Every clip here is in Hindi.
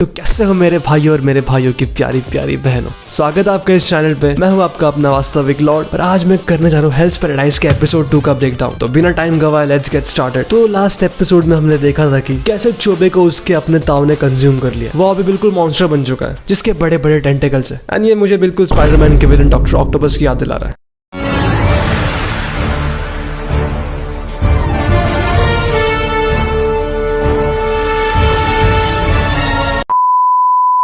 तो कैसे हो मेरे भाई और मेरे भाइयों की प्यारी प्यारी बहनों, स्वागत है आपका इस चैनल पे। मैं हूं आपका अपना वास्तविक लॉर्ड और आज मैं करने जा रहा हूं हेल्स पैराडाइज के एपिसोड 2 का ब्रेकडाउन। तो बिना टाइम गवाए लेट्स गेट स्टार्टेड। तो लास्ट एपिसोड में हमने देखा था कि कैसे चोबे को उसके अपने ताऊ ने कंज्यूम कर लिया। वो अभी बिल्कुल मॉन्स्टर बन चुका है जिसके बड़े बड़े टेंटेकल्स है। एंड ये मुझे बिल्कुल स्पाइडरमैन के विलन डॉक्टर ऑक्टोपस की याद दिला रहा है।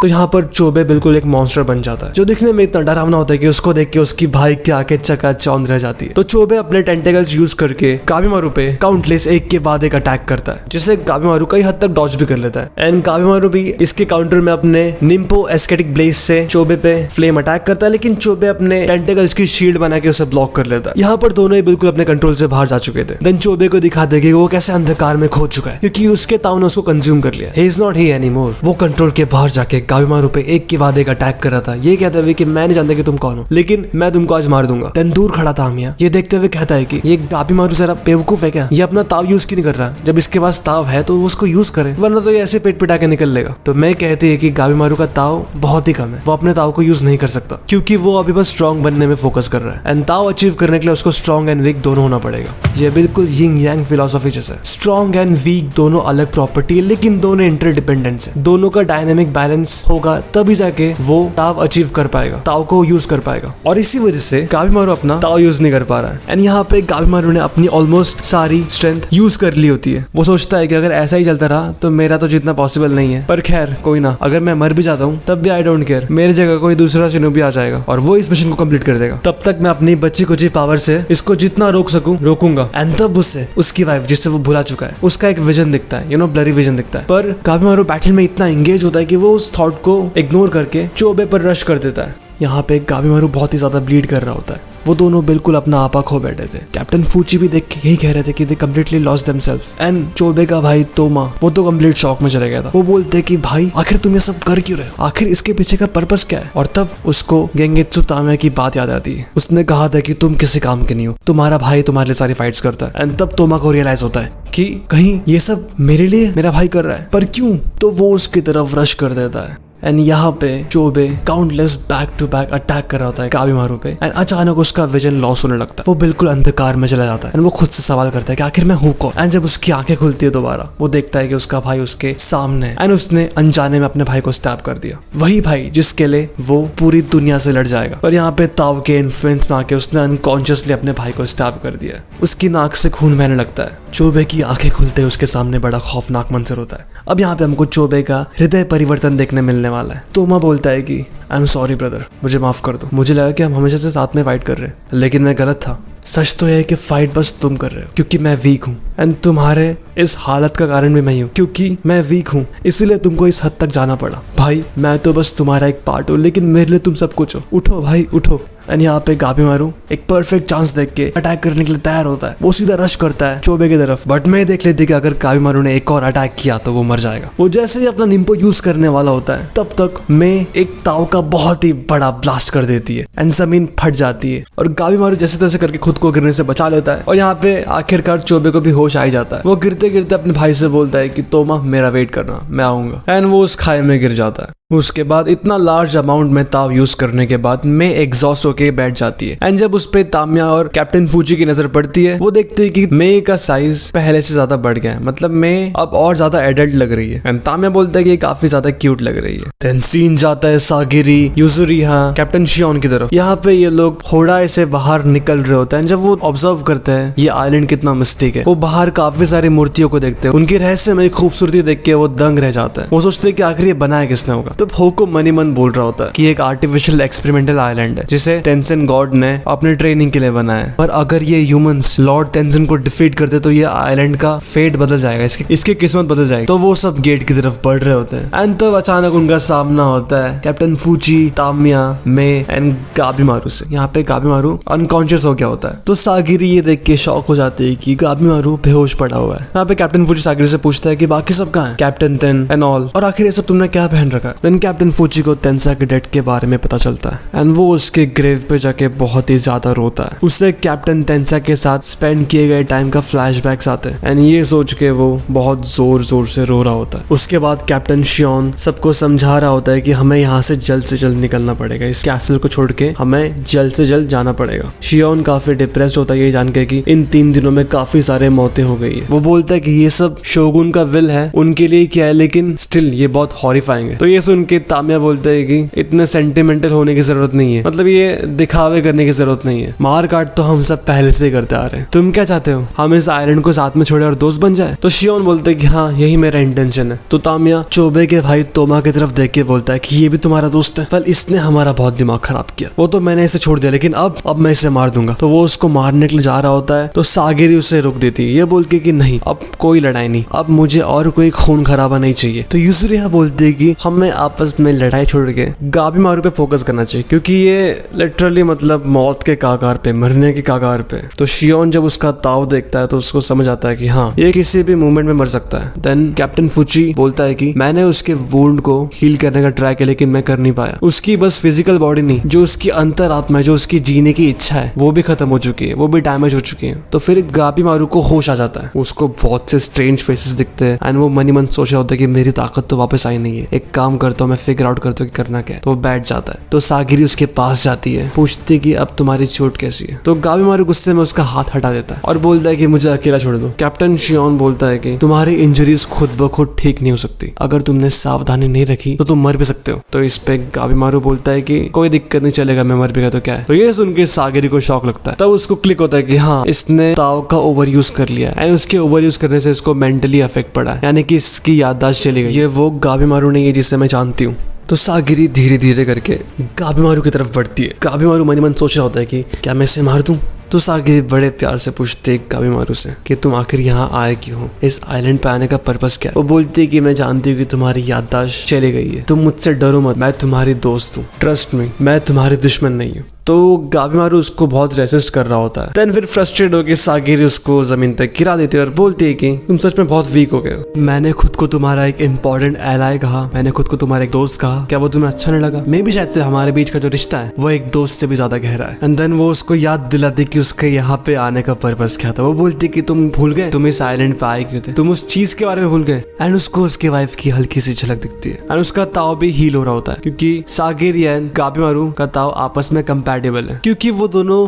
तो यहाँ पर चोबे बिल्कुल एक मॉन्स्टर बन जाता है जो दिखने में इतना डरावना होता है कि उसको देख के उसकी भाई की आंखें चकाचौंध रह जाती है। तो चोबे अपने टेंटेकल्स यूज करके काबिमारू पे काउंटलेस एक के बाद एक अटैक करता है जिसे काबिमारू कई हद तक डॉज भी कर लेता है। एंड काबिमारू भी इसके काउंटर में अपने निम्पो एस्केटिक ब्लेज से चोबे पे फ्लेम अटैक करता है, लेकिन चोबे अपने टेंटेकल्स की शील्ड बना के उसे ब्लॉक कर लेता है। यहाँ पर दोनों ही बिल्कुल अपने कंट्रोल से बाहर जा चुके थे। देन चोबे को दिखा देगी वो कैसे अंधकार में खो चुका है क्योंकि उसके ताऊ ने उसको कंज्यूम कर लिया। He is not he anymore. वो कंट्रोल के बाहर जाके काबिमारू पे एक के बाद एक अटैक कर रहा था। ये कहते हुए कि मैं नहीं जानता कि तुम कौन हो, लेकिन मैं तुमको आज मार दूंगा। देन दूर खड़ा था आमिया ये देखते हुए कहता है कि ये काबिमारू जरा बेवकूफ है क्या, ये अपना ताव यूज क्यों नहीं कर रहा। जब इसके पास ताव है तो वो उसको यूज करे, वरना तो ये ऐसे पेट पिटा के निकल लेगा। तो मैं कहती है कि काबिमारू का ताव बहुत ही कम है, वो अपने ताव को यूज नहीं कर सकता क्योंकि वो अभी बस स्ट्रॉन्ग बनने में फोकस कर रहा है। एंड ताव अचीव करने के लिए उसको स्ट्रॉन्ग एंड वीक दोनों होना पड़ेगा। ये बिल्कुल यिंग यांग फिलोसॉफी जैसा है। स्ट्रॉन्ग एंड वीक दोनों अलग प्रॉपर्टी है, लेकिन दोनों इंटरडिपेंडेंस है। दोनों का डायनेमिक बैलेंस होगा तभी जाके वो ताव अचीव कर पाएगा, ताव को यूज कर पाएगा। और इसी वजह से काबिमारू अपना ताव यूज नहीं कर पा रहा है। एंड यहाँ पे काबिमारू ने अपनी ऑलमोस्ट सारी स्ट्रेंथ यूज कर ली होती है। वो सोचता है कि अगर ऐसा ही चलता रहा तो मेरा तो जीतना पॉसिबल नहीं है, पर खैर कोई ना, अगर मैं मर भी जाता हूँ तब भी आई डोंट केयर, मेरी जगह कोई दूसरा शिनोबी आ जाएगा और वो इस मिशन को कंप्लीट कर देगा। तब तक मैं अपनी बच्ची कुची पावर से इसको जितना रोक सकूं रोकूंगा। एंड तब उससे उसकी वाइफ जिससे वो भुला चुका है उसका एक विजन दिखता है, ब्लरी विजन दिखता है। पर काबिमारू बैटल में इतना एंगेज होता है कि वो उस थॉट को इग्नोर करके चोबे पर रश कर देता है। यहाँ पे काबिमारू बहुत ही ज्यादा ब्लीड कर रहा होता है। वो दोनों बिल्कुल अपना आपा खो बैठे थे। कैप्टन फूची भी देख के यही कह रहे थे कि they completely lost themselves. And Chaubey का भाई तोमा वो तो कंप्लीट शॉक में चला गया था। वो बोलते कि भाई आखिर तुम ये सब कर क्यों रहे हो, आखिर इसके पीछे का पर्पस क्या है। और तब उसको गेंगेत्सु तामिया की बात याद आती है। उसने कहा था कि तुम किसी काम के नहीं हो, तुम्हारा भाई तुम्हारे लिए सारी फाइट्स करता है। एंड तब तोमा को रियलाइज होता है कि कहीं ये सब मेरे लिए मेरा भाई कर रहा है, पर क्यों। तो वो उसकी तरफ रश कर देता है। एंड यहाँ पे Chaubey countless back to back attack कर रहा होता है काबिमारू पे। एंड अचानक उसका विजन लॉस होने लगता है, वो बिल्कुल अंधकार में चला जाता है। एंड वो खुद से सवाल करता है कि आखिर मैं हूँ कौन। एंड जब उसकी आंखें खुलती है दोबारा, वो देखता है कि उसका भाई उसके सामने है। एंड उसने अनजाने में अपने भाई को स्टैब कर दिया, वही भाई जिसके लिए वो पूरी दुनिया से लड़ जाएगा। और यहाँ पे ताव के इन्फ्लुएंस में आके उसने अनकॉन्शियसली अपने भाई को स्टैब कर दिया। उसकी नाक से खून बहने लगता है। चोबे की आंखें खुलते ही उसके सामने बड़ा खौफनाक मंजर होता है। अब यहाँ पे हमको चोबे का हृदय परिवर्तन देखने मिलने वाला है। तोमा बोलता है कि आई एम सॉरी ब्रदर, मुझे माफ कर दो। मुझे लगा कि हम हमेशा से साथ में फाइट कर रहे हैं, लेकिन मैं गलत था। सच तो है कि फाइट बस तुम कर रहे हो क्योंकि मैं वीक हूँ। एंड तुम्हारे इस हालत का कारण भी मैं ही हूँ क्योंकि मैं वीक हूँ, इसीलिए तुमको इस हद तक जाना पड़ा। भाई मैं तो बस तुम्हारा एक पार्ट हूँ, लेकिन मेरे लिए तुम सब कुछ हो। उठो भाई उठो। एंड यहाँ पे काबिमारू एक परफेक्ट चांस देख के अटैक करने के लिए तैयार होता है। वो सीधा रश करता है चोबे की तरफ, बट मैं देख लेती कि अगर काबिमारू ने एक और अटैक किया तो वो मर जाएगा। वो जैसे ही अपना निम्पो यूज करने वाला होता है तब तक मैं एक ताव का बहुत ही बड़ा ब्लास्ट कर देती है एंड जमीन फट जाती है और काबिमारू जैसे तैसे करके खुद को गिरने से बचा लेता है। और यहाँ पे आखिरकार चोबे को भी होश आ ही जाता है। वो गिरते गिरते अपने भाई से बोलता है कि तोमा मेरा वेट करना, मैं आऊंगा। एंड वो उस खाई में गिर जाता है। उसके बाद इतना लार्ज अमाउंट में ताव यूज करने के बाद मैं एग्जॉस्ट होके बैठ जाती है। एंड जब उस पे तामिया और कैप्टन फूजी की नजर पड़ती है, वो देखते हैं कि मे का साइज पहले से ज्यादा बढ़ गया है, मतलब मे अब और ज्यादा एडल्ट लग रही है। एंड तामिया बोलता है कि काफी ज्यादा क्यूट लग रही है। देन सीन जाता है सागिरी, यूजुरिहा, कैप्टन शियोन की तरफ। यहाँ पे ये लोग होडाई से बाहर निकल रहे होते हैं। जब वो ऑब्जर्व करते हैं ये आइलैंड कितना मिस्टिक है, वो बाहर काफी सारी मूर्तियों को देखते हैं। उनकी रहस्यमय खूबसूरती देख के वो दंग रह जाता है। वो सोचते हैं कि आखिर ये बनाया किसने होगा। तो होको मनी मन बोल रहा होता है कि एक आर्टिफिशियल एक्सपेरिमेंटल आइलैंड है जिसे टेंसन गॉड ने अपने ट्रेनिंग के लिए बनाया है। पर अगर ये ह्यूमंस लॉर्ड टेंसन को डिफीट करते तो ये आइलैंड का फेट बदल जाएगा, इसकी किस्मत बदल जाएगी। तो वो सब गेट की तरफ बढ़ रहे होते हैं। एंड तब अचानक उनका सामना होता है कैप्टन फूची, तामिया, मे एंड काबिमारू से। यहाँ पे काबिमारू अनकॉन्शियस हो गया होता है। तो सागिरी ये देख के शॉक हो जाती है कि काबिमारू बेहोश पड़ा हुआ है। यहाँ पे कैप्टन फूची सागिरी से पूछता है कि बाकी सब कहाँ है, कैप्टन तेन एंड ऑल, और आखिर ये सब तुमने क्या पहन रखा है। देन कैप्टन फूची को तेंसा के डेथ के बारे में पता चलता है एंड वो उसके ग्रेव पे जाके बहुत ही ज्यादा रोता है। उससे कैप्टन तेंसा के साथ स्पेंड किए गए टाइम का फ्लैशबैक्स आते हैं एंड ये सोच के वो बहुत जोर जोर से रो रहा होता है। उसके बाद कैप्टन शियोन सबको समझा रहा होता है कि हमें यहाँ से जल्द निकलना पड़ेगा, इस कैसल को छोड़ के हमें जल्द से जल्द जाना पड़ेगा। शियोन काफी डिप्रेस्ड होता है ये जान के कि इन 3 दिनों में काफी सारे मौतें हो गई है। वो बोलता है कि ये सब शोगुन का विल है, उनके लिए क्या है, लेकिन स्टिल ये बहुत हॉरिफाइंग है। तो ये सुन के तामिया बोलता है कि इतने सेंटिमेंटल होने की जरूरत नहीं है, मतलब ये दिखावे करने की जरूरत नहीं है, मार काट तो हम सब पहले से ही करते आ रहे हैं, तुम क्या चाहते हो, हम इस आइलैंड को साथ में छोड़े और दोस्त बन जाए। तो शियोन बोलते है कि हाँ यही मेरा इंटेंशन है। तो तामिया चोबे के भाई तोमा की तरफ देख के बोलता है कि ये भी तुम्हारा दोस्त है, पर इसने हमारा बहुत दिमाग खराब किया, वो तो मैंने इसे छोड़ दिया लेकिन अब मैं इसे मार दूंगा। तो वो उसको मारने के लिए जा रहा होता है तो सागिरी उसे रोक देती है, ये बोल के कि नहीं अब कोई लड़ाई नहीं, अब मुझे और कोई खून खराबा नहीं चाहिए। तो यूजुरिया बोलती है कि हमें आपस में लड़ाई छोड़ के गाबीमारू पे फोकस करना चाहिए क्योंकि ये लिटरली मतलब मौत के कागार पे, मरने के कागार पे। तो शियोन जब उसका ताव देखता है तो उसको समझ आता है कि हाँ ये किसी भी मोमेंट में मर सकता है। देन कैप्टन फुची बोलता है कि मैंने उसके वुंड को हील करने का ट्राई किया लेकिन मैं कर नहीं पाया। उसकी बस फिजिकल बॉडी नहीं, जो उसकी अंतरात्मा है, जो उसकी जीने की इच्छा है वो भी खत्म हो चुकी है, वो भी डैमेज हो चुकी है। तो फिर गाबीमारू को होश आ जाता है, उसको बहुत से स्ट्रेंज फेसेस दिखते हैं एंड वो मन ही मन सोच रहा होता है कि मेरी ताकत तो वापस आई नहीं है, एक काम करता हूँ मैं, फिगर आउट करता हूँ कि करना क्या है। तो वो बैठ जाता है। तो सागिरी उसके पास जाती है, पूछती कि अब तुम्हारी चोट कैसी है। तो गाबीमारू गुस्से में उसका हाथ हटा देता है और बोलता है कि मुझे अकेला छोड़ दो। कैप्टन शियोन बोलता है कि तुम्हारी इंजरीज खुद ब खुद ठीक नहीं हो सकती, अगर तुमने सावधानी नहीं रखी तो तुम मर भी सकते हो। तो इस पे गाबीमारू बोलता है कि कोई दिक्कत नहीं, चलेगा, मैं मर भी गया तो क्या है। तो ये सुन के सागिरी को शौक लगता है, तब उसको क्लिक होता है कि हाँ इसने ताव का ओवर यूज कर लिया एंड उसके ओवर यूज करने से इसको मेंटली अफेक्ट पड़ा है, यानी कि इसकी याददाश्त चली गई। ये वो गाबीमारू नहीं है जिसे मैं जानती हूँ। तो सागिरी धीरे धीरे करके गाबीमारू की तरफ बढ़ती है। गाबीमारू मन ही मन सोच रहा होता है कि क्या मैं इसे मार दूं। तो सागिरी बड़े प्यार से पूछते है गाबीमारू से कि तुम आखिर यहाँ आए क्यों हो, इस आइलैंड पे आने का पर्पस क्या है। वो बोलती है कि मैं जानती हूँ कि तुम्हारी याददाश्त चली गई है, तुम मुझसे डरो मत, मैं तुम्हारी दोस्त हूँ, ट्रस्ट मी, मैं तुम्हारी दुश्मन नहीं हूँ। तो गाबीमारू उसको बहुत रेसिस्ट कर रहा होता है। देन फिर फ्रस्ट्रेट होकर सागिरी उसको जमीन पे गिरा देती है और बोलती है कि तुम सच में बहुत वीक हो गए हो, मैंने खुद को तुम्हारा एक इंपॉर्टेंट एलाय कहा, मैंने खुद को तुम्हारा एक दोस्त कहा, क्या वो तुम्हें अच्छा नहीं लगा। मे भी शायद से हमारे बीच का जो रिश्ता है वो एक दोस्त से भी ज्यादा गहरा है। एंड देन वो उसको याद दिलाती कि उसके यहाँ पे आने का पर्पस क्या था। वो बोलती कि तुम भूल गए तुम इस आइलैंड पे आए क्यों थे, तुम उस चीज के बारे में भूल गए। एंड उसको उसके वाइफ की हल्की सी झलक दिखती है एंड उसका ताव भी हील हो रहा होता है क्योंकि सागिरी एंड गाबीमारू का ताव आपस में कंपैटिबल है, क्योंकि वो दोनों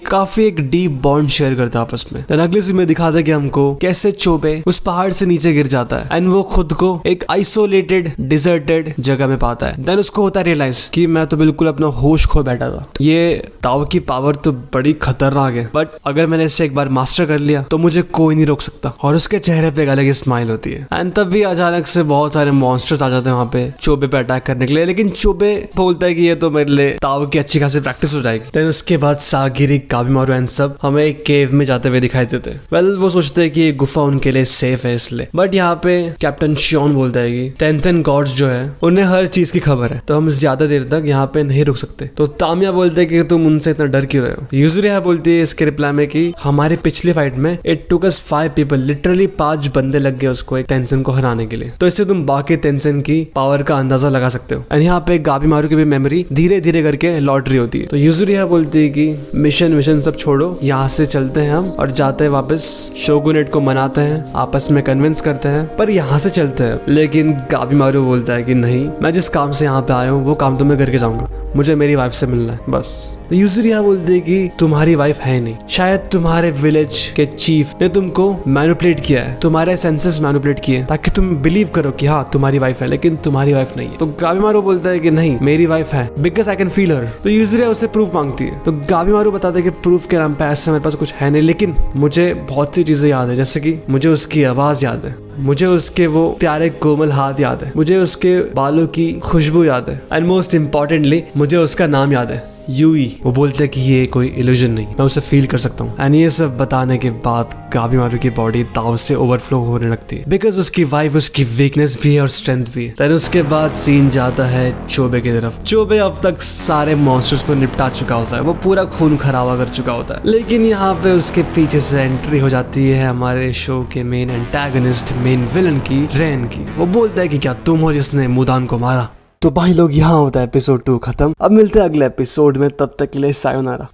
काफी एक डीप बॉन्ड शेयर करते हैं आपस में। देन अगले सीन में दिखाता है कि हमको कैसे चोबे उस पहाड़ से नीचे गिर जाता है एंड वो खुद को एक आइसोलेटेड डिजर्टेड जगह में पाता है। देन उसको होता है रियलाइज कि मैं तो बिल्कुल अपना होश खो बैठा था। ये ताव की पावर तो बड़ी खतरनाक है, बट अगर मैंने इससे एक बार मास्टर कर लिया तो मुझे कोई नहीं रोक सकता। और उसके चेहरे पे एक अलग स्माइल होती है। एंड तब भी अचानक से बहुत सारे मॉन्स्टर्स आ जाते हैं वहां पे चोबे पे अटैक करने के लिए, लेकिन चोबे बोलता है कि ये तो मेरे लिए ताव की अच्छी खासी प्रैक्टिस हो जाएगी। देन उसके बाद सागिरी गाबीमारू एंड सब हमें एक केव में जाते हुए दिखाई देते हैं। वेल वो सोचते हैं कि ये गुफा उनके लिए सेफ है इसलिए, बट यहाँ पे कैप्टन शियोन बोलता है कि टेंसेन गॉड्स जो है उन्हें हर चीज की खबर है, तो हम ज्यादा देर तक यहाँ पे नहीं रुक सकते। तो तामिया बोलते हैं कि तुम उनसे इतना डर क्यों रहे हो। यूजुरिया बोलती है इसके रिप्लाई में कि हमारे पिछली फाइट में it took us 5 people, literally 5 बंदे लग गए उसको एक टेंसेन को हराने के लिए, तो इससे तुम बाकी टेंसेन की पावर का अंदाजा लगा सकते हो। एंड यहाँ पे गाबीमारू की भी मेमोरी धीरे धीरे करके लौट रही होती है। तो यूजुरिया बोलती है कि मिशन सब छोड़ो, यहाँ से चलते हैं हम और जाते हैं वापस शोगुनेट को मनाते हैं, आपस में कन्विंस करते हैं, पर यहाँ से चलते हैं। लेकिन गाबीमारू बोलता है कि नहीं, मैं जिस काम से यहाँ पे आया हूँ वो काम तो मैं करके जाऊंगा, मुझे मेरी वाइफ से मिलना है बस। तो यूजुरिया बोलती है कि तुम्हारी वाइफ है नहीं, शायद तुम्हारे विलेज के चीफ ने तुमको मैनिपुलेट किया है, तुम्हारे सेंसेस मैनिपुलेट किए ताकि तुम बिलीव करो कि हाँ तुम्हारी वाइफ है, लेकिन तुम्हारी वाइफ नहीं है। तो गाबीमारू बोलता है कि नहीं मेरी वाइफ है, बिकॉज आई कैन फील हर। तो यूजुरिया उससे प्रूफ मांगती है। तो गाबीमारू बताता है कि प्रूफ के नाम पे ऐसे मेरे पास कुछ है नहीं, लेकिन मुझे बहुत सी चीजें याद है, जैसे कि मुझे उसकी आवाज याद है, मुझे उसके वो प्यारे कोमल हाथ याद है, मुझे उसके बालों की खुशबू याद है, एंड मोस्ट इम्पोर्टेंटली मुझे उसका नाम याद है, यूई। वो बोलते हैं कि ये कोई इल्यूजन नहीं, मैं उसे फील कर सकता हूँ। एंड ये सब बताने के बाद गाबीमारू की बॉडी ताव से ओवरफ्लो होने लगती है, बिकॉज उसकी वाइफ उसकी वीकनेस भी है और स्ट्रेंथ भी है। देन उसके बाद सीन जाता है चोबे की तरफ। चोबे अब तक सारे मॉन्स्टर्स को निपटा चुका होता है, वो पूरा खून खराबा कर चुका होता है, लेकिन यहाँ पे उसके पीछे से एंट्री हो जाती है हमारे शो के मेन एंटागनिस्ट, मेन विलन की, रेन की। वो बोलता है कि क्या तुम हो जिसने मुदान को मारा। तो भाई लोग यहाँ होता है एपिसोड 2 खत्म। अब मिलते हैं अगले एपिसोड में, तब तक के लिए सायोनारा।